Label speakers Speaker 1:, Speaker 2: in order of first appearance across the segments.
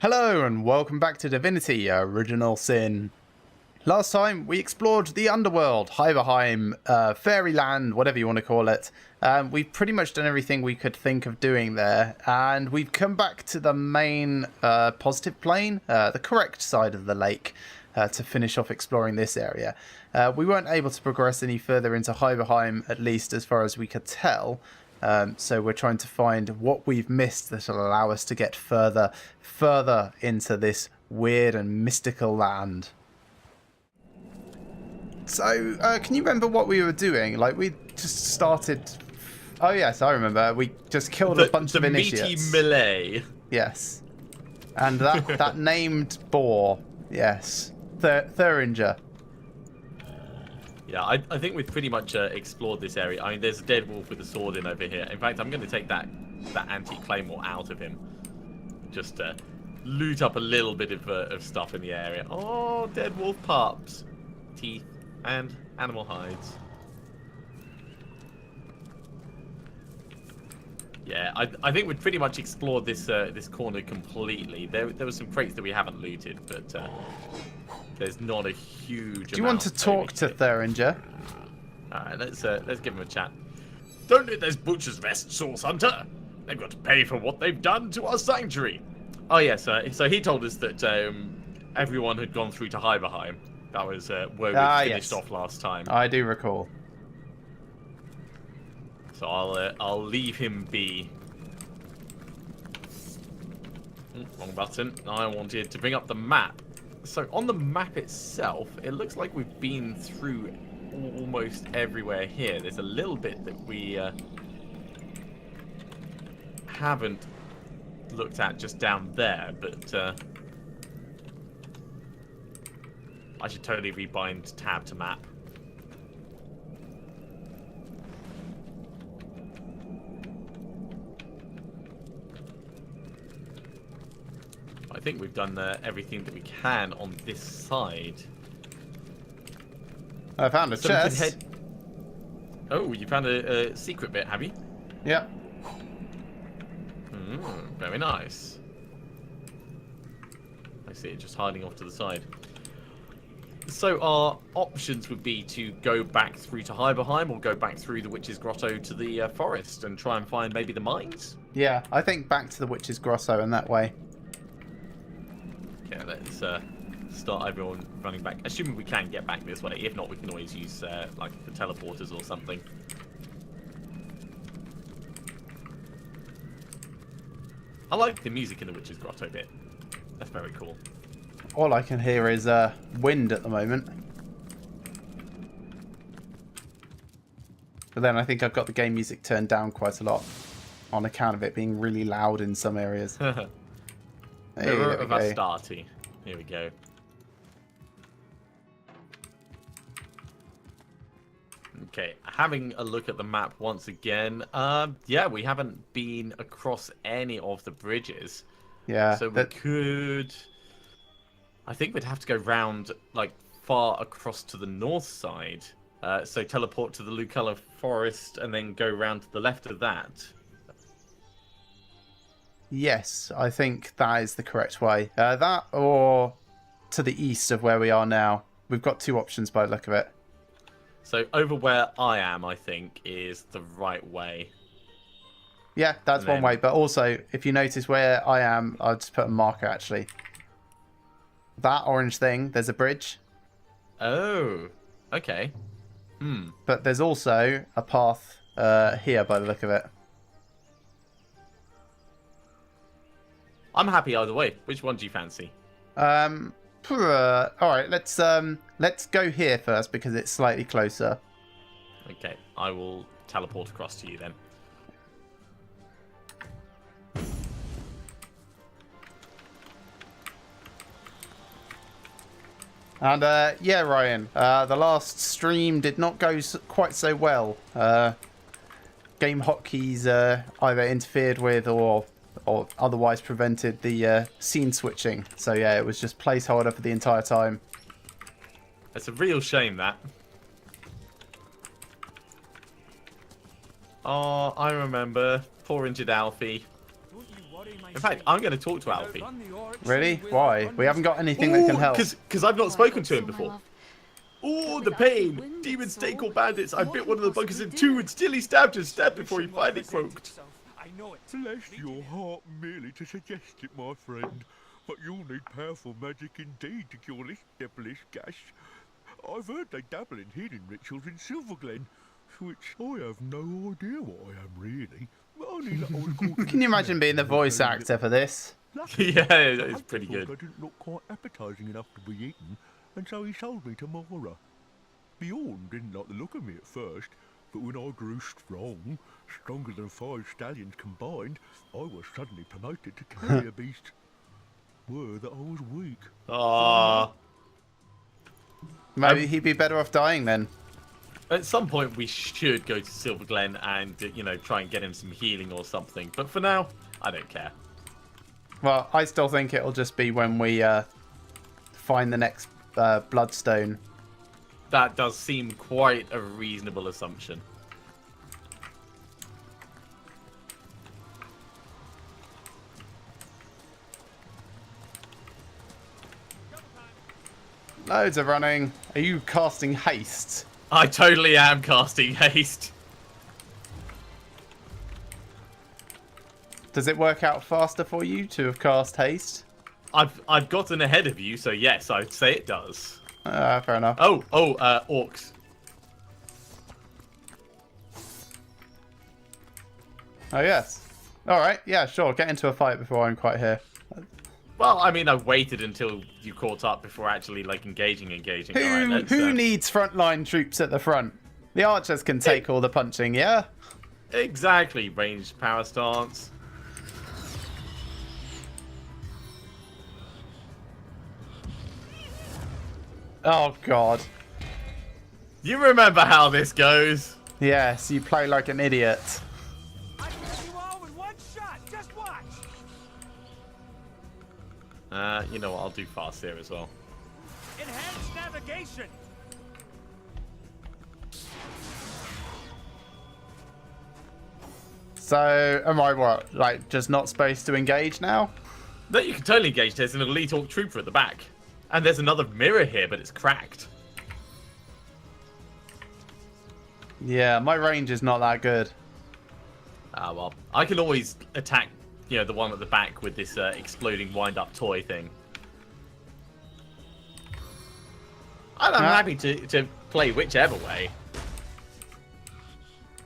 Speaker 1: Hello and welcome back to Divinity, Original Sin. Last time we explored the underworld, Hyberheim, Fairyland, whatever you want to call it. We've pretty much done everything we could think of doing there, and we've come back to the main positive plane, the correct side of the lake, to finish off exploring this area. We weren't able to progress any further into Hyberheim, at least as far as we could tell. So we're trying to find what we've missed that will allow us to get further into this weird and mystical land. So, can you remember what we were doing? Like, we just started... Oh, yes, I remember. We just killed a bunch of initiates.
Speaker 2: The meaty melee.
Speaker 1: Yes. And that named boar. Yes. Thuringer.
Speaker 2: Yeah, I think we've pretty much explored this area. I mean, there's a dead wolf with a sword in over here. In fact, I'm going to take that anti-claymore out of him. Just loot up a little bit of stuff in the area. Oh, dead wolf pups. Teeth and animal hides. Yeah, I think we've pretty much explored this this corner completely. There were some crates that we haven't looted, but there's not a huge.
Speaker 1: Do you want to talk to Thuringer?
Speaker 2: Alright, let's give him a chat. Don't let those butcher's vest, Source Hunter. They've got to pay for what they've done to our sanctuary. Oh yes, so he told us that everyone had gone through to Hyberheim. That was where we finished off last time.
Speaker 1: I do recall.
Speaker 2: So I'll leave him be. Wrong button. I wanted to bring up the map. So on the map itself, it looks like we've been through almost everywhere here. There's a little bit that we haven't looked at just down there, but I should totally rebind tab to map. I think we've done everything that we can on this side.
Speaker 1: I found a chest.
Speaker 2: Oh, you found a secret bit, have you?
Speaker 1: Yep.
Speaker 2: Very nice. I see it just hiding off to the side. So our options would be to go back through to Hyberheim or go back through the Witch's Grotto to the forest and try and find maybe the mines?
Speaker 1: Yeah, I think back to the Witch's Grotto and that way.
Speaker 2: Yeah, let's start everyone running back. Assuming we can get back this way. If not, we can always use like the teleporters or something. I like the music in the Witch's Grotto bit. That's very cool.
Speaker 1: All I can hear is wind at the moment. But then I think I've got the game music turned down quite a lot on account of it being really loud in some areas. There we go.
Speaker 2: Starty. Here we go. Okay, having a look at the map once again. Yeah, we haven't been across any of the bridges.
Speaker 1: Yeah.
Speaker 2: So we could... I think we'd have to go round, like, far across to the north side. So teleport to the Lucella Forest and then go round to the left of that.
Speaker 1: Yes, I think that is the correct way. That or to the east of where we are now. We've got two options by the look of it.
Speaker 2: So over where I am, I think, is the right way.
Speaker 1: Yeah, that's one way. But also, if you notice where I am, I'll just put a marker, actually. That orange thing, there's a bridge.
Speaker 2: Oh, okay.
Speaker 1: But there's also a path here by the look of it.
Speaker 2: I'm happy either way. Which one do you fancy?
Speaker 1: All right, let's go here first because it's slightly closer.
Speaker 2: Okay, I will teleport across to you then.
Speaker 1: And yeah, Ryan, the last stream did not go quite so well. Game hotkeys either interfered with or otherwise prevented the scene switching. So yeah, it was just placeholder for the entire time.
Speaker 2: It's a real shame, that. Oh, I remember. Poor injured Alfie. In fact, I'm going to talk to Alfie.
Speaker 1: Really? Why? We haven't got anything that can help.
Speaker 2: Because I've not spoken to him before. Oh, the pain! Demons, stake or bandits. I bit one of the buggers in two and still he stabbed his step before he finally croaked.
Speaker 3: Bless your heart merely to suggest it, my friend. But you'll need powerful magic indeed to cure this devilish gash. I've heard they dabble in healing rituals in Silverglen, which I have no idea what I am really. Only that I was caught
Speaker 1: Can you imagine being the voice actor for this?
Speaker 2: Yeah, it's pretty good.
Speaker 3: I didn't look quite appetising enough to be eaten, and so he sold me to Mora. Bjorn didn't like the look of me at first, but when I grew strong, stronger than 5 stallions combined, I was suddenly promoted to carrier beast. Were that I was weak.
Speaker 2: Aww.
Speaker 1: Maybe he'd be better off dying then.
Speaker 2: At some point, we should go to Silverglen and, you know, try and get him some healing or something. But for now, I don't care.
Speaker 1: Well, I still think it'll just be when we find the next bloodstone.
Speaker 2: That does seem quite a reasonable assumption.
Speaker 1: Loads of running. Are you casting haste?
Speaker 2: I totally am casting haste.
Speaker 1: Does it work out faster for you to have cast haste?
Speaker 2: I've gotten ahead of you, so yes, I'd say it does.
Speaker 1: Fair enough.
Speaker 2: Orcs.
Speaker 1: Oh, yes. All right. Yeah, sure. Get into a fight before I'm quite here.
Speaker 2: Well, I mean, I waited until you caught up before actually, like, engaging.
Speaker 1: Who needs frontline troops at the front? The archers can take all the punching, yeah?
Speaker 2: Exactly. Ranged power stance.
Speaker 1: Oh, God.
Speaker 2: You remember how this goes.
Speaker 1: Yes, you play like an idiot.
Speaker 4: I can have you all in one shot. Just watch.
Speaker 2: You know what? I'll do fast here as well.
Speaker 4: Enhanced navigation.
Speaker 1: So, am I what? Like, just not supposed to engage now?
Speaker 2: No, you can totally engage. There's an elite orc trooper at the back. And there's another mirror here, but it's cracked.
Speaker 1: Yeah, my range is not that good.
Speaker 2: Ah, well. I can always attack, you know, the one at the back with this exploding wind-up toy thing. I'm happy to play whichever way.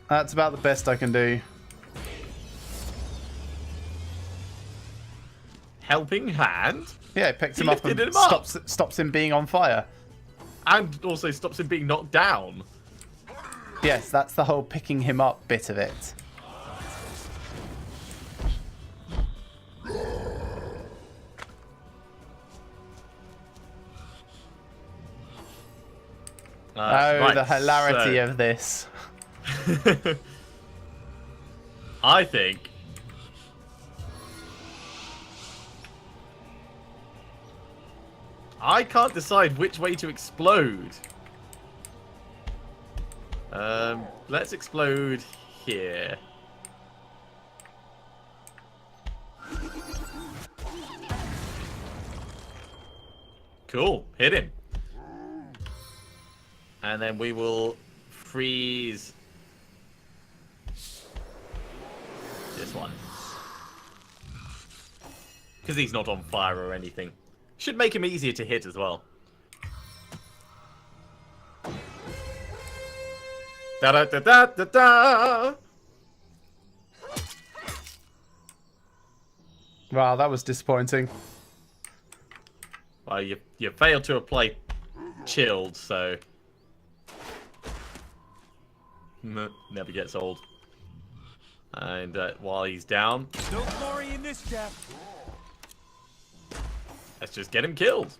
Speaker 1: That's about the best I can do.
Speaker 2: Helping hand.
Speaker 1: Yeah, it picks
Speaker 2: He
Speaker 1: him up and
Speaker 2: lifted him up.
Speaker 1: stops him being on fire.
Speaker 2: And also stops him being knocked down.
Speaker 1: Yes, that's the whole picking him up bit of it.
Speaker 2: Right,
Speaker 1: the hilarity of this.
Speaker 2: I think I can't decide which way to explode. Let's explode here. Cool, hit him. And then we will freeze this one. Because he's not on fire or anything. Should make him easier to hit as well. Da-da-da-da-da-da!
Speaker 1: Wow, that was disappointing.
Speaker 2: Well, you failed to apply chilled, so... Never gets old. And while he's down,
Speaker 4: No glory in this death.
Speaker 2: let's just get him killed.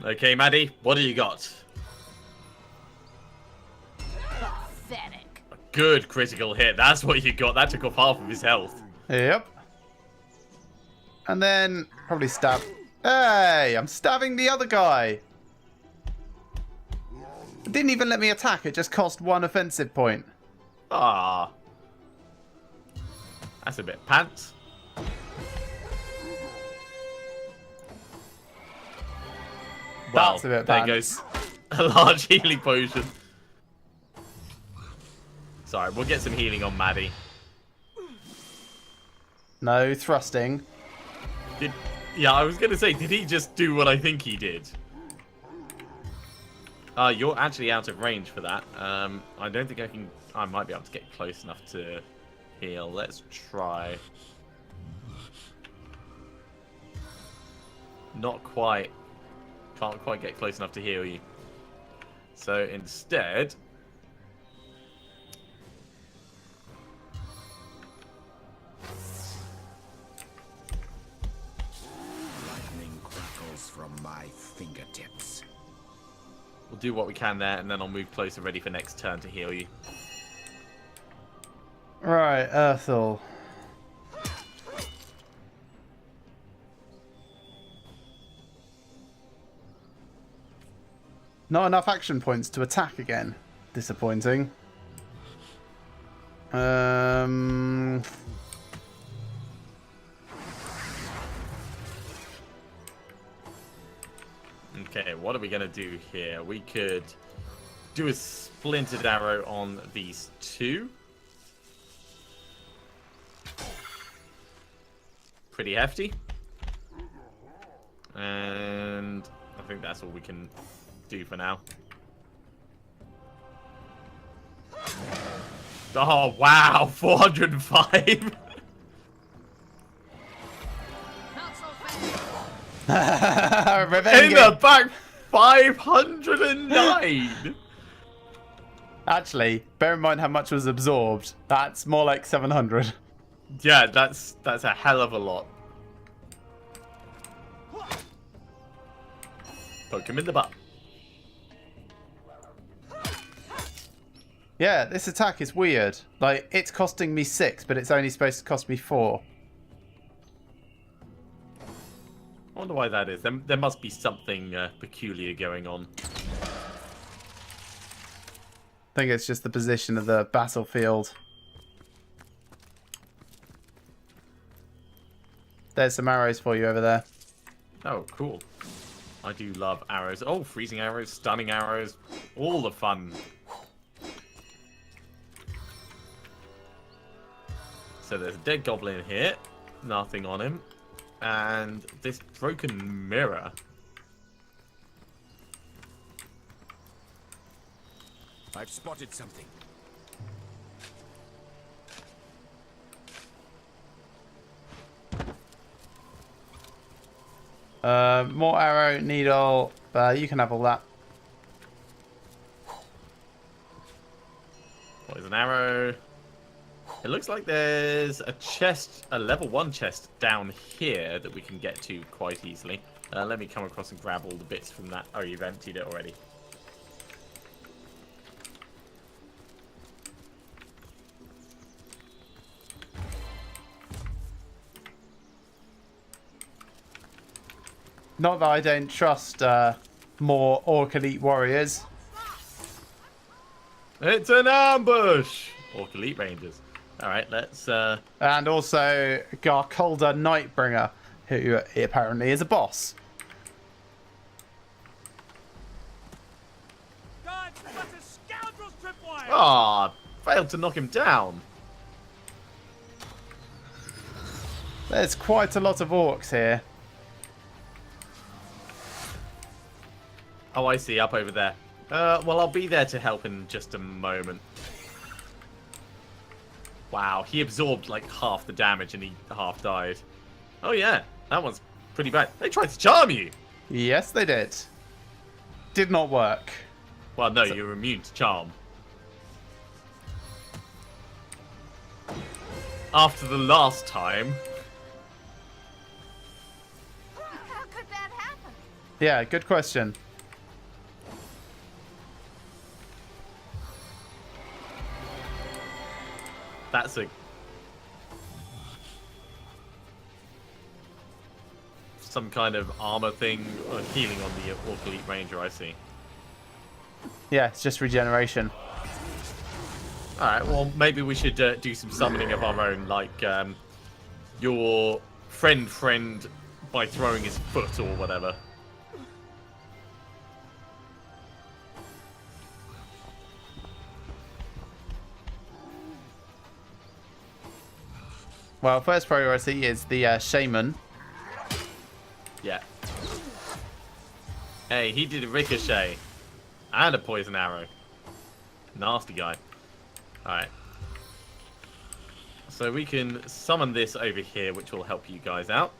Speaker 2: Okay, Maddie, what do you got?
Speaker 5: Pathetic.
Speaker 2: A good critical hit. That's what you got. That took off half of his health.
Speaker 1: Yep. And then probably stab. Hey, I'm stabbing the other guy. It didn't even let me attack. It just cost 1 offensive point.
Speaker 2: Ah. That's a bit pants. Well,
Speaker 1: That's a bit
Speaker 2: there
Speaker 1: pants.
Speaker 2: goes a large healing potion. Sorry, we'll get some healing on Maddie.
Speaker 1: No thrusting.
Speaker 2: Yeah, I was going to say, did he just do what I think he did? You're actually out of range for that. I don't think I can... I might be able to get close enough to heal. Let's try. Not quite. Can't quite get close enough to heal you. So instead...
Speaker 6: Lightning crackles from my fingertips.
Speaker 2: We'll do what we can there, and then I'll move closer, ready for next turn to heal you.
Speaker 1: Right, Earthel. Not enough action points to attack again. Disappointing.
Speaker 2: Okay, what are we going to do here? We could do a splintered arrow on these two. Pretty hefty. And I think that's all we can do for now. Oh, wow! 405!
Speaker 5: Not so fast.
Speaker 1: Revenge
Speaker 2: In the back, 509!
Speaker 1: Actually, bear in mind how much was absorbed. That's more like 700.
Speaker 2: Yeah, that's a hell of a lot. Poke him in the butt.
Speaker 1: Yeah, this attack is weird. Like, it's costing me 6, but it's only supposed to cost me 4.
Speaker 2: I wonder why that is. There must be something peculiar going on.
Speaker 1: I think it's just the position of the battlefield. There's some arrows for you over there.
Speaker 2: Oh, cool. I do love arrows. Oh, freezing arrows, stunning arrows, all the fun. So there's a dead goblin here, nothing on him, and this broken mirror.
Speaker 6: I've spotted something.
Speaker 1: More arrow, needle. You can have all that.
Speaker 2: Poison arrow. It looks like there's a chest, a level 1 chest down here that we can get to quite easily. Let me come across and grab all the bits from that. Oh, you've emptied it already.
Speaker 1: Not that I don't trust more Orc Elite warriors.
Speaker 2: It's an ambush! Orc Elite Rangers. Alright, let's...
Speaker 1: And also Garkolda Nightbringer, who apparently is a boss.
Speaker 4: God, what a scoundrel's tripwire!
Speaker 2: Ah, failed to knock him down.
Speaker 1: There's quite a lot of orcs here.
Speaker 2: Oh, I see, up over there. Well, I'll be there to help in just a moment. Wow, he absorbed like half the damage and he half died. Oh yeah, that one's pretty bad. They tried to charm you!
Speaker 1: Yes, they did. Did not work.
Speaker 2: Well, no, you're immune to charm. After the last time...
Speaker 5: How could that happen?
Speaker 1: Yeah, good question.
Speaker 2: That's some kind of armor thing, or healing on the Orc Elite Ranger, I see.
Speaker 1: Yeah, it's just regeneration.
Speaker 2: Alright, well, maybe we should do some summoning of our own, like your friend by throwing his foot or whatever.
Speaker 1: Well, first priority is the shaman.
Speaker 2: Yeah. Hey, he did a ricochet. And a poison arrow. Nasty guy. Alright. So we can summon this over here, which will help you guys out.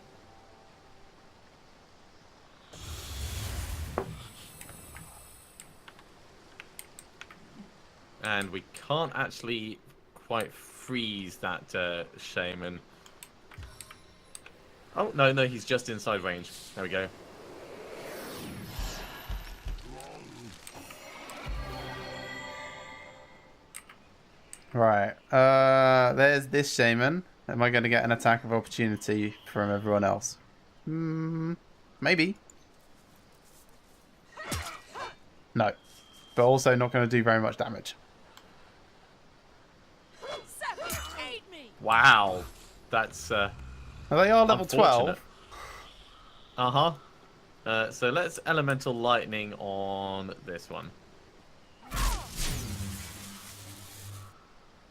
Speaker 2: And we can't actually quite freeze that shaman. Oh, no, he's just inside range. There we go.
Speaker 1: Right. There's this shaman. Am I going to get an attack of opportunity from everyone else? Maybe. No. But also not going to do very much damage.
Speaker 5: Separate me!
Speaker 2: Wow. That's
Speaker 1: Well, they are level 12.
Speaker 2: Uh-huh. So let's elemental lightning on this one.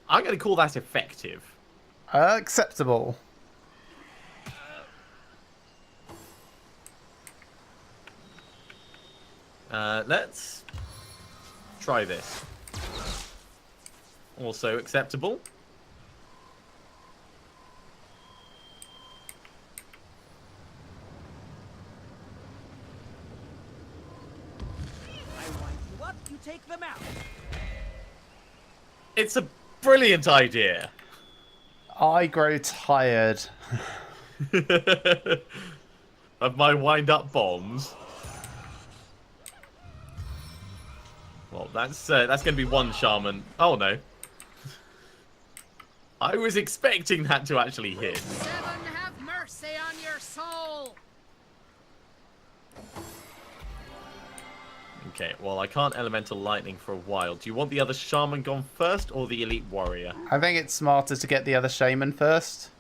Speaker 2: I'm going to call that effective.
Speaker 1: Acceptable.
Speaker 2: Let's try this. Also acceptable.
Speaker 4: I wind you up, you take them out.
Speaker 2: It's a brilliant idea.
Speaker 1: I grow tired.
Speaker 2: Of my wind-up bombs. Well, that's going to be one shaman. Oh no. I was expecting that to actually hit.
Speaker 5: Seven, have mercy on your soul!
Speaker 2: Okay, well, I can't elemental lightning for a while. Do you want the other shaman gone first or the elite warrior?
Speaker 1: I think it's smarter to get the other shaman first.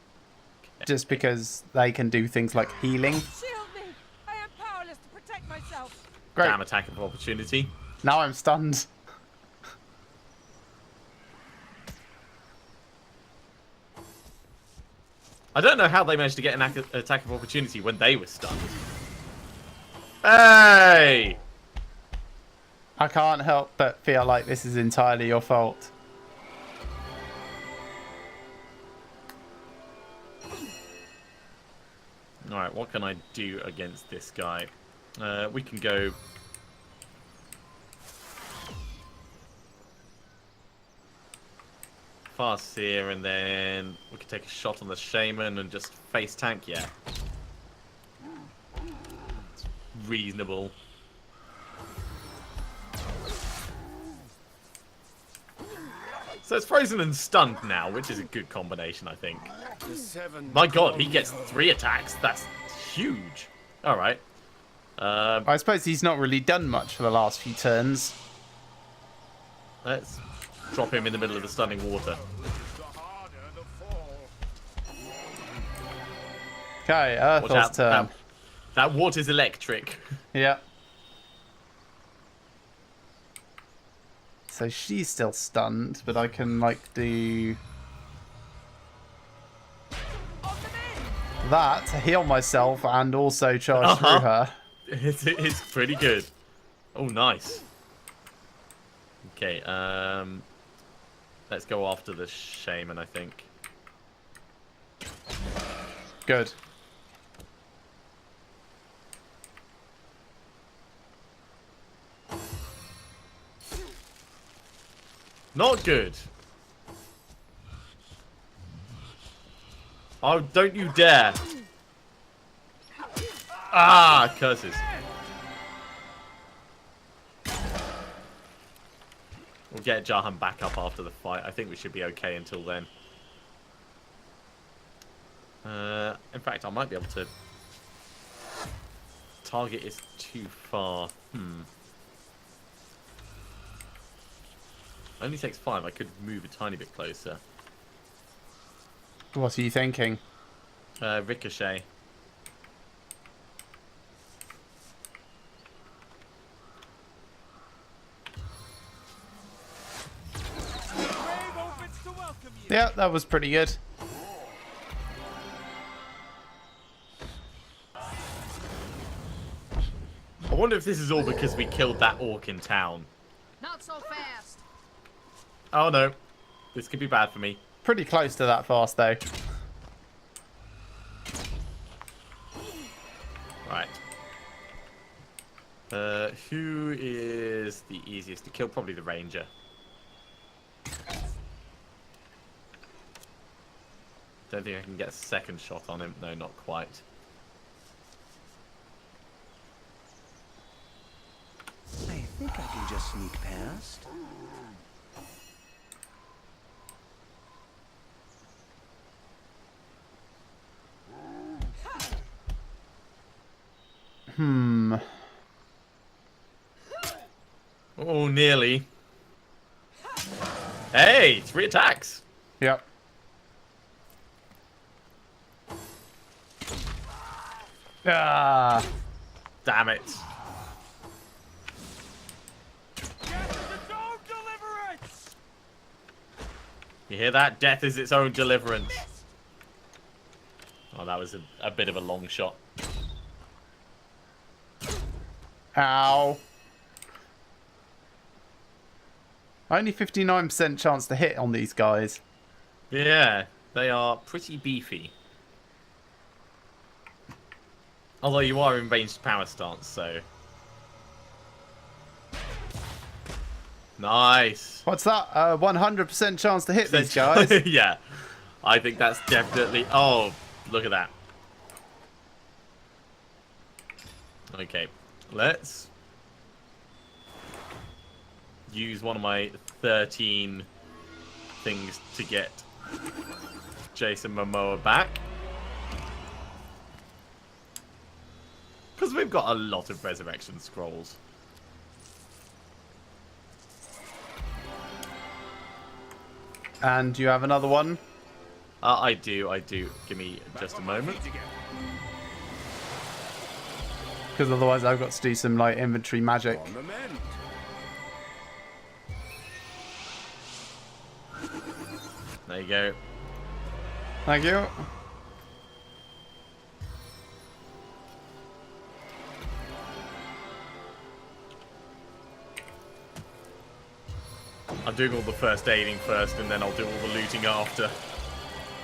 Speaker 1: Just because they can do things like healing.
Speaker 4: Shield me! I am powerless to protect myself.
Speaker 1: Great.
Speaker 2: Damn attack of opportunity.
Speaker 1: Now I'm stunned.
Speaker 2: I don't know how they managed to get an attack of opportunity when they were stunned. Hey!
Speaker 1: I can't help but feel like this is entirely your fault.
Speaker 2: Alright, what can I do against this guy? We can go... fast here, and then we can take a shot on the shaman and just face tank, yeah. It's reasonable. So it's frozen and stunned now, which is a good combination, I think. My god, he gets 3 attacks. That's huge. Alright.
Speaker 1: I suppose he's not really done much for the last few turns.
Speaker 2: Let's drop him in the middle of the stunning water.
Speaker 1: Okay,
Speaker 2: Watch
Speaker 1: Earthel's
Speaker 2: out.
Speaker 1: turn.
Speaker 2: That water's electric.
Speaker 1: Yeah. So she's still stunned, but I can, like, do that to heal myself and also charge through her.
Speaker 2: It's pretty good. Oh, nice. Okay, let's go after the shaman, I think.
Speaker 1: Good.
Speaker 2: Not good. Oh, don't you dare. Ah, curses. We'll get Jahan back up after the fight. I think we should be okay until then. In fact, I might be able to... Target is too far. Only takes 5. I could move a tiny bit closer.
Speaker 1: What are you thinking?
Speaker 2: Ricochet.
Speaker 4: Grave opens to welcome you.
Speaker 1: Yeah, that was pretty good.
Speaker 2: I wonder if this is all because we killed that orc in town.
Speaker 5: Not so fast.
Speaker 2: Oh no. This could be bad for me.
Speaker 1: Pretty close to that fast, though.
Speaker 2: Right. Who is the easiest to kill? Probably the ranger. Don't think I can get a second shot on him. No, not quite.
Speaker 7: I think I can just sneak past.
Speaker 2: Oh, nearly. Hey, 3 attacks.
Speaker 1: Yep. Ah.
Speaker 2: Damn it.
Speaker 4: Death is its own deliverance.
Speaker 2: You hear that? Death is its own deliverance. Oh, that was a bit of a long shot.
Speaker 1: Ow. Only 59% chance to hit on these guys.
Speaker 2: Yeah, they are pretty beefy. Although you are in ranged power stance, so... Nice!
Speaker 1: What's that? 100% chance to hit these guys.
Speaker 2: Yeah, I think that's definitely... Oh, look at that. Okay, let's use one of my 13 things to get Jason Momoa back. Because we've got a lot of resurrection scrolls.
Speaker 1: And you have another one?
Speaker 2: I do. Give me just a moment.
Speaker 1: Because otherwise I've got to do some like inventory magic.
Speaker 6: On the mend.
Speaker 2: There you go.
Speaker 1: Thank you.
Speaker 2: I'm doing all the first aiding first, and then I'll do all the looting after.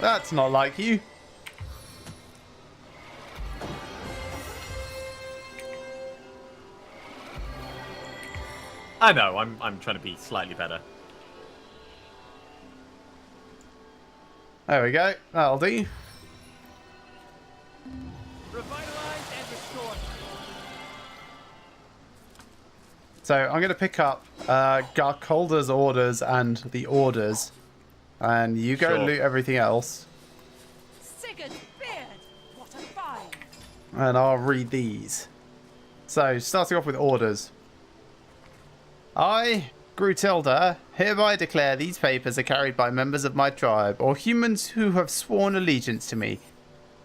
Speaker 1: That's not like you.
Speaker 2: I know, I'm trying to be slightly better.
Speaker 1: There we go. That'll do.
Speaker 4: Revitalized and restored.
Speaker 1: So I'm going to pick up Garkolda's orders and the orders. And you go
Speaker 2: Sure.
Speaker 1: loot everything else.
Speaker 5: Sigurd's beard. What a find.
Speaker 1: And I'll read these. So, starting off with orders. I, Grutilda, hereby declare these papers are carried by members of my tribe, or humans who have sworn allegiance to me.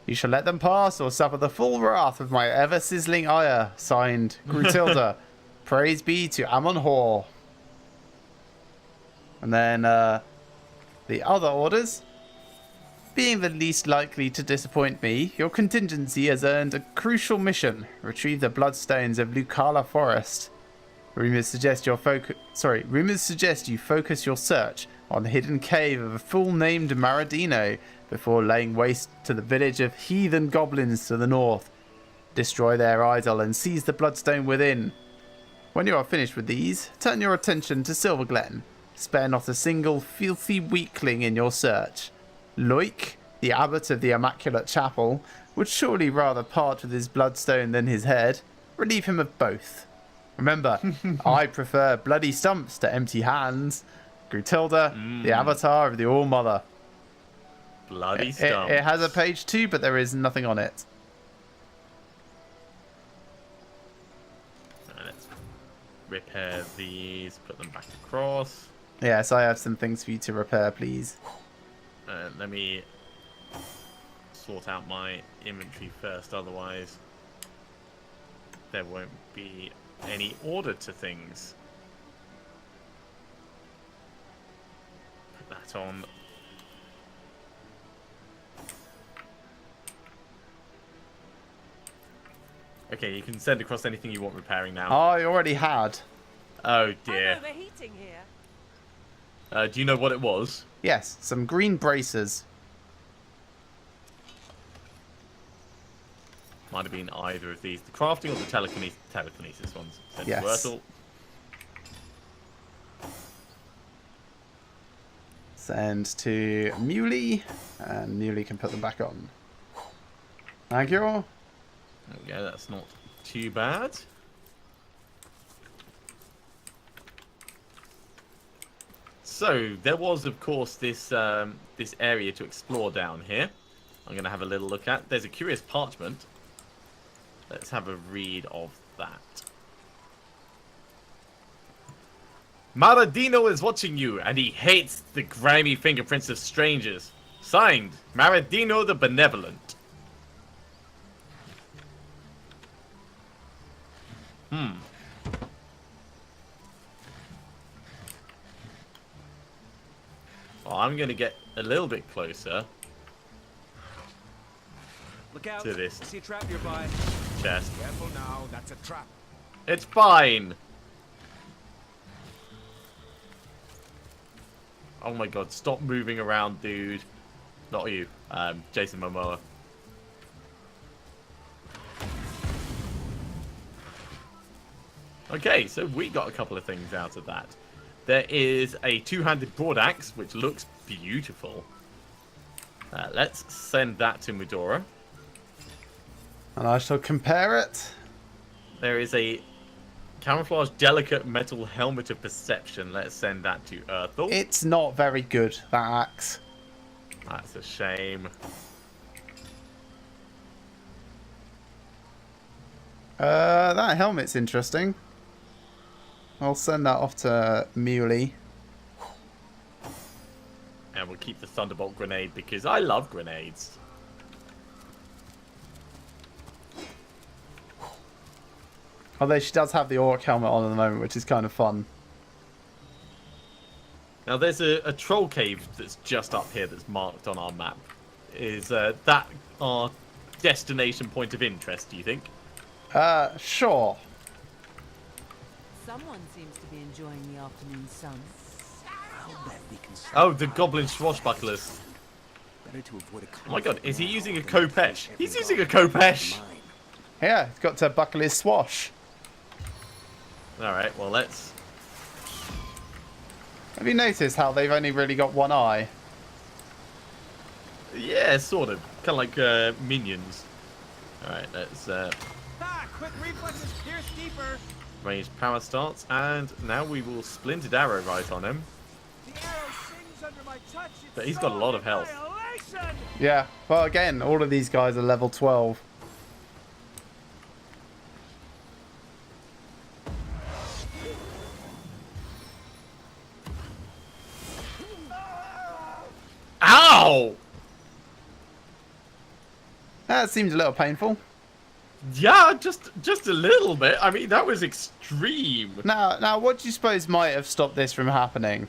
Speaker 1: You shall let them pass, or suffer the full wrath of my ever-sizzling ire. Signed, Grutilda. Praise be to Ammon-Hor. And then, the other orders. Being the least likely to disappoint me, your contingency has earned a crucial mission. Retrieve the bloodstones of Lucala Forest. Rumors suggest you focus your search on the hidden cave of a fool named Maradino before laying waste to the village of heathen goblins to the north. Destroy their idol and seize the bloodstone within. When you are finished with these, turn your attention to Silver Glen. Spare not a single filthy weakling in your search. Loic, the abbot of the Immaculate Chapel, would surely rather part with his bloodstone than his head. Relieve him of both. Remember, I prefer bloody stumps to empty hands. Grutilda, the avatar of the All-Mother.
Speaker 2: Bloody
Speaker 1: It
Speaker 2: stump.
Speaker 1: has a page 2, but there is nothing on it.
Speaker 2: Let's repair these, put them back across.
Speaker 1: Yes, I have some things for you to repair, please.
Speaker 2: Let me sort out my inventory first, otherwise there won't be any order to things. Put that on. Okay, you can send across anything you want repairing now.
Speaker 1: I already had.
Speaker 2: Oh
Speaker 5: I'm
Speaker 2: dear.
Speaker 5: overheating here.
Speaker 2: Do you know what it was?
Speaker 1: Yes, some green braces.
Speaker 2: Might have been either of these. The crafting or the telekinesis ones. Send
Speaker 1: Yes.
Speaker 2: Wurtle.
Speaker 1: Send to Muley, and Muley can put them back on. Thank you.
Speaker 2: There we go, that's not too bad. So, there was, of course, this this area to explore down here. I'm going to have a little look at. There's a curious parchment. Let's have a read of that. Maradino is watching you, and he hates the grimy fingerprints of strangers. Signed, Maradino the Benevolent. Well, I'm going to get a little bit closer
Speaker 4: Look out.
Speaker 2: to this
Speaker 4: I see a trap nearby.
Speaker 2: chest.
Speaker 6: Careful now, that's a trap.
Speaker 2: It's fine. Oh my god, stop moving around, dude. Not you, Jason Momoa. Okay, so we got a couple of things out of that. There is a two-handed broad axe, which looks beautiful. Let's send that to Medora.
Speaker 1: And I shall compare it.
Speaker 2: There is a camouflage delicate metal helmet of perception. Let's send that to Earthel.
Speaker 1: It's not very good, that axe.
Speaker 2: That's a shame.
Speaker 1: That helmet's interesting. I'll send that off to Muley.
Speaker 2: And we'll keep the Thunderbolt grenade because I love grenades.
Speaker 1: Although she does have the Orc helmet on at the moment, which is kind of fun.
Speaker 2: Now there's a troll cave that's just up here that's marked on our map. Is that our destination point of interest, do you think?
Speaker 1: Sure.
Speaker 5: Someone seems to be enjoying the afternoon sun.
Speaker 7: I'll bet we can
Speaker 2: Oh, the goblin swashbucklers.
Speaker 7: better to avoid a
Speaker 2: Oh my god, is he
Speaker 7: conflict
Speaker 2: using a
Speaker 7: now than
Speaker 2: Kopesh?
Speaker 7: touch
Speaker 2: He's
Speaker 7: every
Speaker 2: using a
Speaker 7: dog
Speaker 2: Kopesh!
Speaker 7: mine.
Speaker 1: Yeah, he's got to buckle his swash.
Speaker 2: Alright, well let's...
Speaker 1: Have you noticed how they've only really got one eye?
Speaker 2: Yeah, sort of. Kind of like minions. Alright, let's
Speaker 4: Ha! Quick reflexes pierce deeper.
Speaker 2: range power starts. And now we will splintered arrow right on him.
Speaker 4: The arrow sings under my touch. It's
Speaker 2: But he's got a lot of health.
Speaker 4: annihilation!
Speaker 1: Yeah, well again, all of these guys are level 12.
Speaker 2: Ow!
Speaker 1: That seems a little painful.
Speaker 2: Yeah, just a little bit. I mean, that was extreme.
Speaker 1: Now, what do you suppose might have stopped this from happening?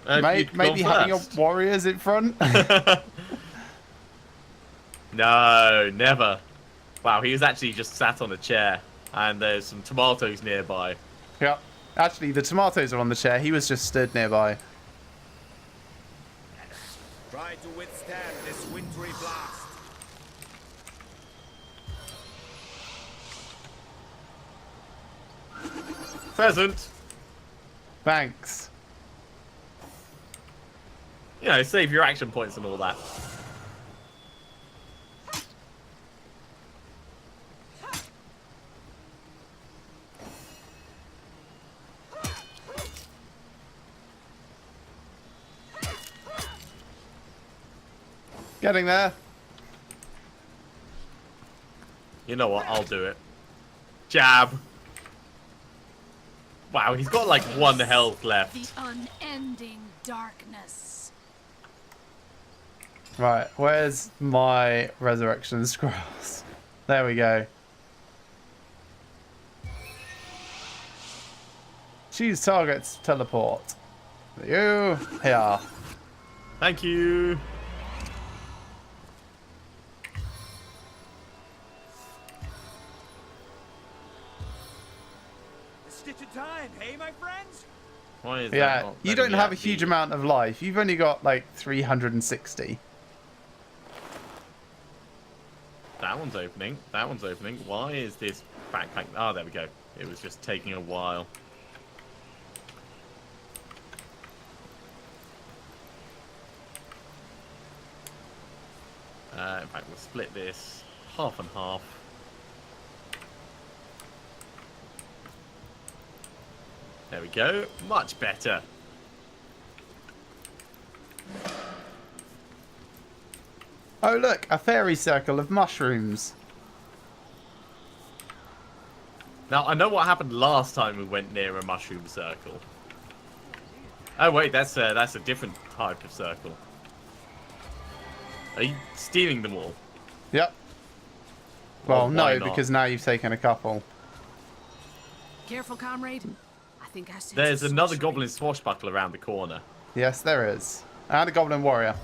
Speaker 2: You'd
Speaker 1: Maybe
Speaker 2: gone
Speaker 1: having a
Speaker 2: first.
Speaker 1: warriors in front?
Speaker 2: No, never. Wow, he was actually just sat on a chair, and there's some tomatoes nearby.
Speaker 1: Yep. Actually, the tomatoes are on the chair. He was just stood nearby.
Speaker 6: Try to withstand this wintry blast.
Speaker 2: Present.
Speaker 1: Thanks.
Speaker 2: You know, save your action points and all that.
Speaker 1: Getting there.
Speaker 2: You know what? I'll do it. Jab. Wow, he's got like 1 health left.
Speaker 5: The unending darkness.
Speaker 1: Right, where's my resurrection scrolls? There we go. Choose targets, teleport. You here.
Speaker 2: Thank you.
Speaker 4: A stitch of time, hey, my friends?
Speaker 2: Why is that
Speaker 1: Yeah,
Speaker 2: not
Speaker 1: you
Speaker 2: letting
Speaker 1: don't
Speaker 2: me
Speaker 1: have a
Speaker 2: at
Speaker 1: huge
Speaker 2: the-
Speaker 1: amount of life. You've only got like 360.
Speaker 2: That one's opening. That one's opening. Why is this backpack? Oh, there we go. It was just taking a while. In fact, we'll split this half and half. There we go. Much better.
Speaker 1: Oh look, a fairy circle of mushrooms.
Speaker 2: Now, I know what happened last time we went near a mushroom circle. Oh, wait, that's a different type of circle. Are you stealing them all?
Speaker 1: Yep. Well,
Speaker 2: Well, why
Speaker 1: no,
Speaker 2: not?
Speaker 1: because now you've taken a couple.
Speaker 5: Careful, comrade. I think I sense
Speaker 2: There's
Speaker 5: a
Speaker 2: another
Speaker 5: sorcery.
Speaker 2: goblin swashbuckler around the corner.
Speaker 1: Yes, there is. And a goblin warrior.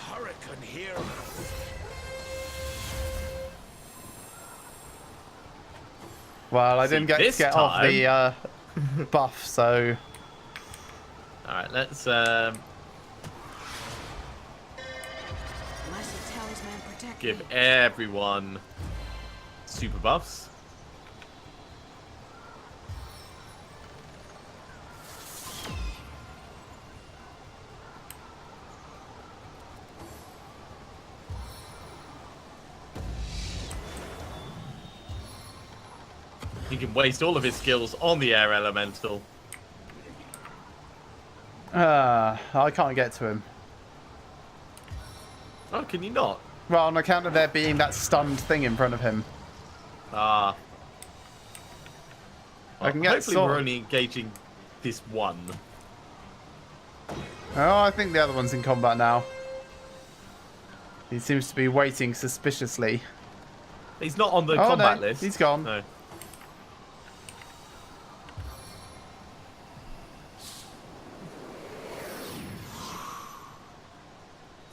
Speaker 6: Hurricane hero.
Speaker 1: Well, I
Speaker 2: See,
Speaker 1: didn't get
Speaker 2: this
Speaker 1: to get off the buff, so...
Speaker 2: Alright, let's
Speaker 5: Blessed talisman protect
Speaker 2: give
Speaker 5: me.
Speaker 2: everyone super buffs. He can waste all of his skills on the air elemental.
Speaker 1: I can't get to him.
Speaker 2: Oh, can you not?
Speaker 1: Well, on account of there being that stunned thing in front of him.
Speaker 2: Ah.
Speaker 1: I can get
Speaker 2: hopefully
Speaker 1: sword.
Speaker 2: we're only engaging this one.
Speaker 1: Oh, I think the other one's in combat now. He seems to be waiting suspiciously.
Speaker 2: He's not on the
Speaker 1: Oh,
Speaker 2: combat
Speaker 1: no,
Speaker 2: list.
Speaker 1: he's gone.
Speaker 2: No.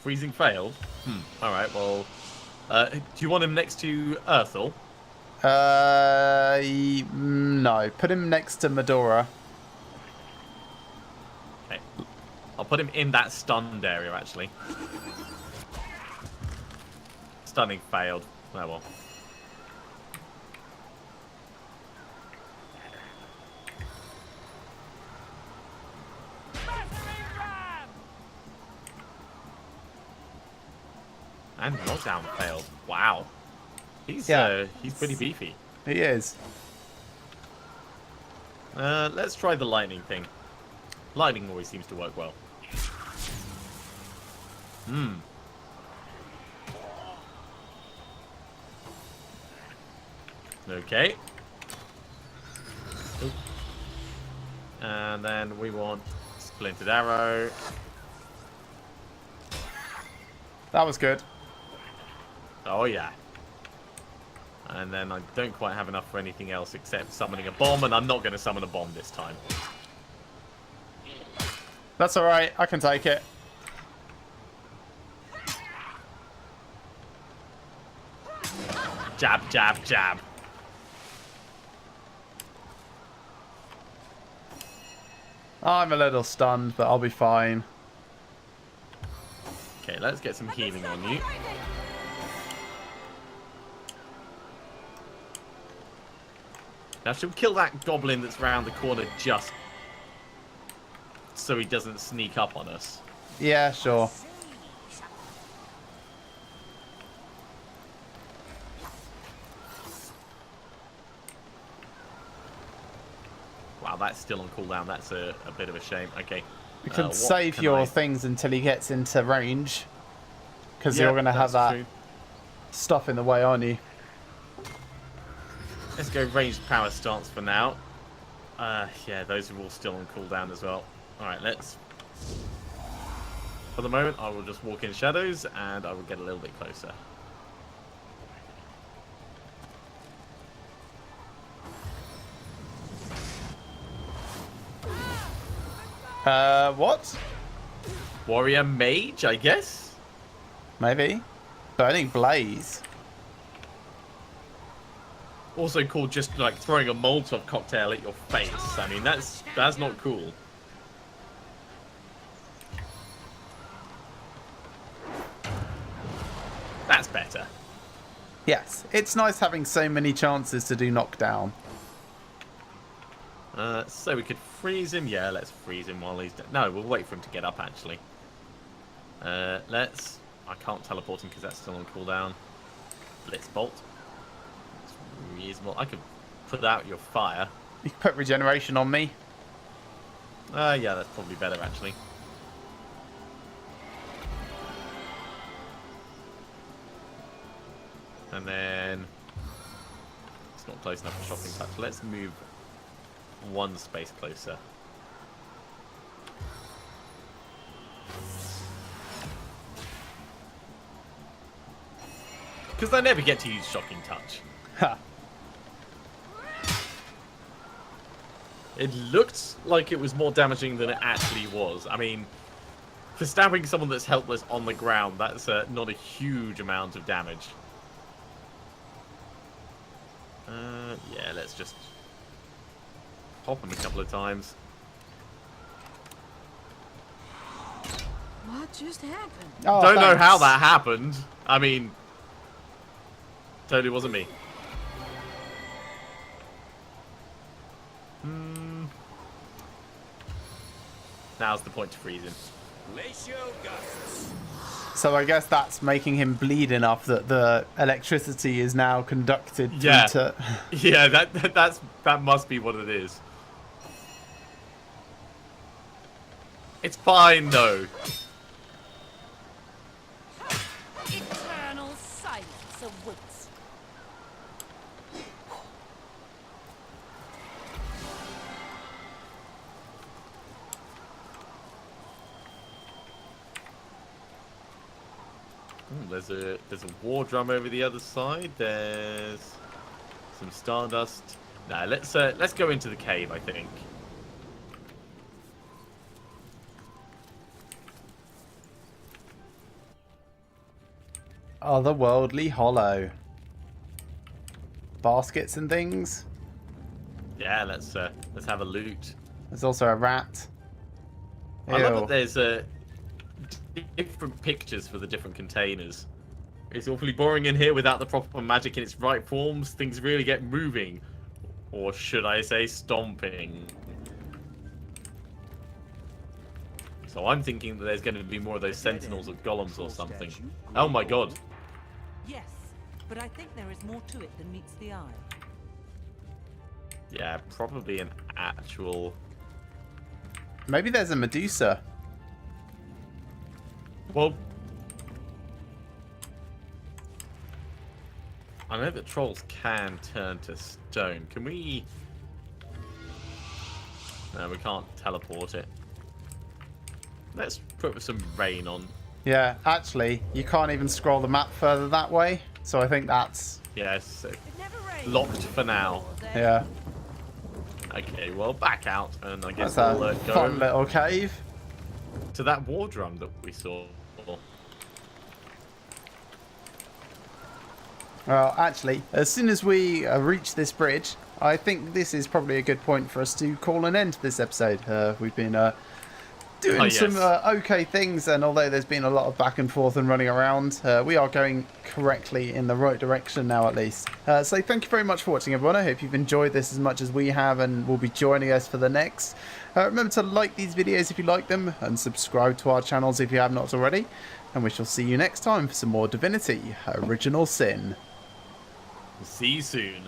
Speaker 2: Freezing failed? Alright, well... do you want him next to Earthel?
Speaker 1: No. Put him next to Medora.
Speaker 2: Okay. I'll put him in that stunned area, actually. Stunning failed. Oh well. And knockdown failed. Wow. He's pretty beefy.
Speaker 1: He is.
Speaker 2: Let's try the lightning thing. Lightning always seems to work well. Okay. Oop. And then we want splintered arrow.
Speaker 1: That was good.
Speaker 2: Oh yeah. And then I don't quite have enough for anything else except summoning a bomb, and I'm not going to summon a bomb this time.
Speaker 1: That's alright. I can take it.
Speaker 2: Jab, jab, jab.
Speaker 1: I'm a little stunned, but I'll be fine.
Speaker 2: Okay, let's get some healing on you. Now, should we kill that goblin that's around the corner just so he doesn't sneak up on us?
Speaker 1: Yeah, sure.
Speaker 2: Wow, that's still on cooldown. That's a bit of a shame. Okay.
Speaker 1: You can
Speaker 2: what
Speaker 1: save
Speaker 2: can
Speaker 1: your
Speaker 2: I-
Speaker 1: things until he gets into range. Because
Speaker 2: Yeah,
Speaker 1: you're going to have
Speaker 2: that's
Speaker 1: that
Speaker 2: true.
Speaker 1: stuff in the way, aren't you?
Speaker 2: Let's go ranged power stance for now. Yeah, those are all still on cooldown as well. Alright, let's... For the moment, I will just walk in shadows and I will get a little bit closer.
Speaker 1: What?
Speaker 2: Warrior mage, I guess?
Speaker 1: Maybe. Burning blaze.
Speaker 2: Also called just like throwing a Molotov cocktail at your face. I mean, that's not cool. That's better.
Speaker 1: Yes, it's nice having so many chances to do knockdown.
Speaker 2: So we could freeze him. Yeah, let's freeze him while he's... No, we'll wait for him to get up, actually. Let's... I can't teleport him because that's still on cooldown. Blitz bolt. It's reasonable. I could put out your fire.
Speaker 1: You can put regeneration on me.
Speaker 2: Yeah, that's probably better, actually. And then... It's not close enough for shocking touch. Let's move one space closer. Because I never get to use shocking touch.
Speaker 1: Ha.
Speaker 2: It looked like it was more damaging than it actually was. I mean, for stabbing someone that's helpless on the ground, that's not a huge amount of damage. Yeah, let's just pop him a couple of times.
Speaker 5: What just happened?
Speaker 1: Oh,
Speaker 2: Don't know
Speaker 1: thanks.
Speaker 2: how that happened. I mean, totally wasn't me. Now's the point to freeze him.
Speaker 6: Glacial gusts.
Speaker 1: So I guess that's making him bleed enough that the electricity is now conducted
Speaker 2: Yeah.
Speaker 1: through to...
Speaker 2: Yeah, that must be what it is. It's fine though.
Speaker 5: Eternal silence awaits.
Speaker 2: There's a war drum over the other side. There's some stardust. Nah, let's go into the cave, I think.
Speaker 1: Otherworldly hollow. Baskets and things.
Speaker 2: Yeah, let's have a loot.
Speaker 1: There's also a rat.
Speaker 2: I love
Speaker 1: Ew.
Speaker 2: that there's different pictures for the different containers. It's awfully boring in here without the proper magic in its right forms. Things really get moving. Or should I say stomping. So I'm thinking that there's going to be more of those sentinels or golems or something. Oh my god.
Speaker 8: Yes, but I think there is more to it than meets the eye.
Speaker 2: Yeah, probably an actual...
Speaker 1: Maybe there's a Medusa.
Speaker 2: Well... I know that trolls can turn to stone. Can we... No, we can't teleport it. Let's put some rain on.
Speaker 1: Yeah, actually, you can't even scroll the map further that way. So I think that's...
Speaker 2: Yes,
Speaker 5: It never rains.
Speaker 2: locked for now.
Speaker 1: Yeah.
Speaker 2: Okay, well, back out, and I guess
Speaker 1: That's
Speaker 2: we'll
Speaker 1: a
Speaker 2: go
Speaker 1: fun little cave.
Speaker 2: to that war drum that we saw.
Speaker 1: Well, actually, as soon as we reach this bridge, I think this is probably a good point for us to call an end to this episode. We've been doing
Speaker 2: yes.
Speaker 1: some okay things, and although there's been a lot of back and forth and running around, we are going correctly in the right direction now, at least. So thank you very much for watching, everyone. I hope you've enjoyed this as much as we have and will be joining us for the next. Remember to like these videos if you like them, and subscribe to our channels if you have not already. And we shall see you next time for some more Divinity: Original Sin.
Speaker 2: See you soon.